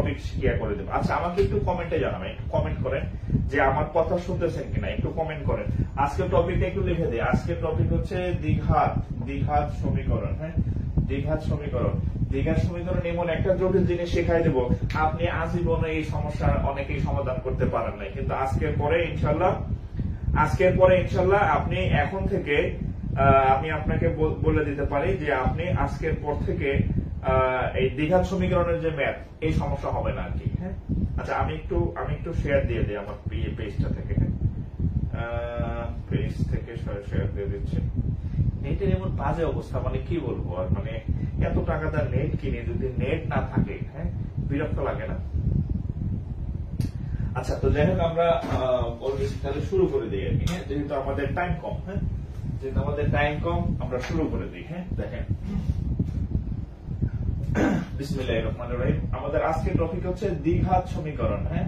Topic share করে দেবো। আচ্ছা, আমাকে একটু কমেন্টে জানাবেন, একটু কমেন্ট করেন যে আমার কথা শুনতেছেন কিনা, একটু কমেন্ট করেন। আজকের টপিকটা একটু লিখে দিই। আজকের টপিক হচ্ছে দ্বিঘাত সমীকরণ। হ্যাঁ, দ্বিঘাত সমীকরণ। দ্বিঘাত সমীকরণ এমন একটা জটিল জিনিস শেখাই দেবো, আপনি আজীবনে এই সমস্যা অনেকেই সমাধান করতে পারেন নাই, কিন্তু আজকের পরে ইনশাল্লাহ আপনি এখন থেকে আমি আপনাকে বলে দিতে পারি যে আপনি আজকের পর থেকে এই দ্বিঘাত সমীকরণের যে ম্যাথ, এই সমস্যা হবে না আর কি। হ্যাঁ, আচ্ছা, আমি একটু শেয়ার দিয়ে দিই আমার পেজটা থেকে। পেজ থেকে শেয়ার দিয়ে দিচ্ছি। নেটের এমন বাজে অবস্থা, মানে কি বলবো আর, মানে এত টাকা তার নেট কিনে যদি নেট না থাকে, হ্যাঁ, বিরক্ত লাগে না? আচ্ছা, তো যাই হোক, আমরা তাহলে শুরু করে দিই আর কি। হ্যাঁ, যেহেতু আমাদের টাইম কম, আমরা শুরু করে দিই। হ্যাঁ, দেখেন, বিসমিল্লাহির রহমানির রহিম। আমাদের আজকের টপিক হচ্ছে দ্বিঘাত সমীকরণ। হ্যাঁ,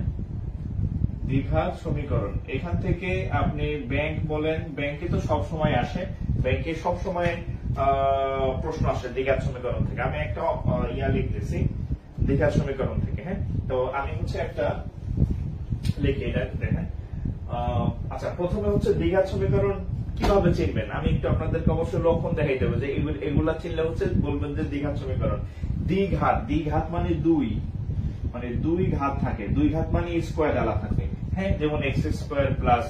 দ্বিঘাত সমীকরণ। এখান থেকে আপনি ব্যাংক বলেন, ব্যাংকে তো সব সময় আসে, ব্যাংকে সব সময় প্রশ্ন আসে দ্বিঘাত সমীকরণ থেকে। আমি একটা লিখতেছি দ্বিঘাত সমীকরণ থেকে। হ্যাঁ, তো আমি হচ্ছে একটা লিখে এটা দেখেন। আচ্ছা, প্রথমে হচ্ছে দ্বিঘাত সমীকরণ কিভাবে চিনবেন, আমি একটু আপনাদেরকে অবশ্যই লক্ষণ দেখাই দেবো যে এগুলা চিনলে হচ্ছে বলবেন যে দ্বিঘাত সমীকরণ। দ্বিঘাত মানে দুই ঘাত থাকে, দুই ঘাত মানে স্কোয়ার ডালা থাকে। হ্যাঁ, যেমন এক্স স্কোয়ার প্লাস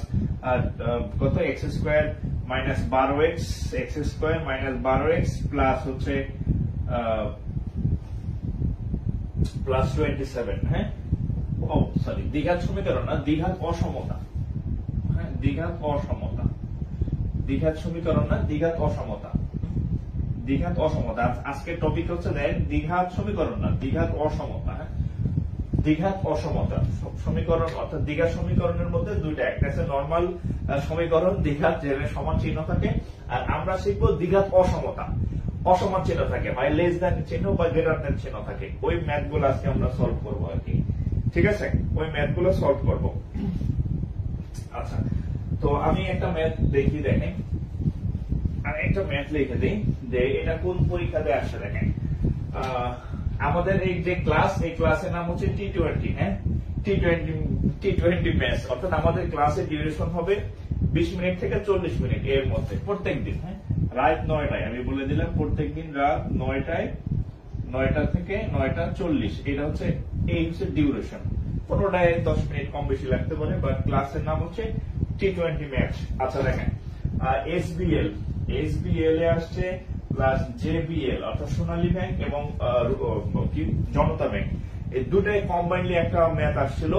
কত, x square minus 12x, x square minus 12x plus হচ্ছে প্লাস 27। হ্যাঁ, ও সরি, দ্বিঘাত সমীকরণ না, দ্বিঘাত অসমতা। হ্যাঁ, দ্বিঘাত সমীকরণ না, দ্বিঘাত অসমতা। আজকের টপিক হচ্ছে দ্বিঘাত সমীকরণ না, দ্বিঘাত অসমতা। হ্যাঁ, দ্বিঘাত অসমতা সমীকরণ, অর্থাৎ দ্বিঘাত সমীকরণের মধ্যে দুইটা, একটা আছে নরমাল সমীকরণ দ্বিঘাত যেখানে সমান চিহ্ন থাকে, আর আমরা শিখবো দ্বিঘাত অসমতা, অসমান চিহ্ন থাকে, হয় লেস দ্যান চিহ্ন বা গ্রেটার দ্যান চিহ্ন থাকে। ওই ম্যাথ গুলো আজকে আমরা সলভ করবো আর কি। ঠিক আছে, ওই ম্যাথ গুলো সলভ করবো। আচ্ছা, তো আমি একটা ম্যাথ দেখি, দেখেন, আর একটা ম্যাথ লিখে দিই যে এটা কোন পরীক্ষাতে আসছে। দেখেন, আমাদের এই যে ক্লাস, এই ক্লাসের নাম হচ্ছে T20। হ্যাঁ, T20 ম্যাথস, অর্থাৎ আমাদের ক্লাসের ডিউরেশন হবে 20 মিনিট থেকে 40 মিনিট এর মধ্যে প্রত্যেক দিন। হ্যাঁ, রাত 9টায়, আমি বলে দিলাম প্রত্যেক দিন রাত 9টায়, 9টা থেকে 9টা 40। এটা হচ্ছে এই হচ্ছে ডিউরেশন। কোনোটায় 10 মিনিট কম বেশি লাগতে পারে, বাট ক্লাসের নাম হচ্ছে T20 ম্যাথস। আচ্ছা, দেখেন, SBL এ আসছে প্লাস JBL অর্থাৎ সোনালী ব্যাংক এবং জনতা ব্যাংক, এই দুটাই কম্বাইনলি একটা ম্যাথ আসছিল।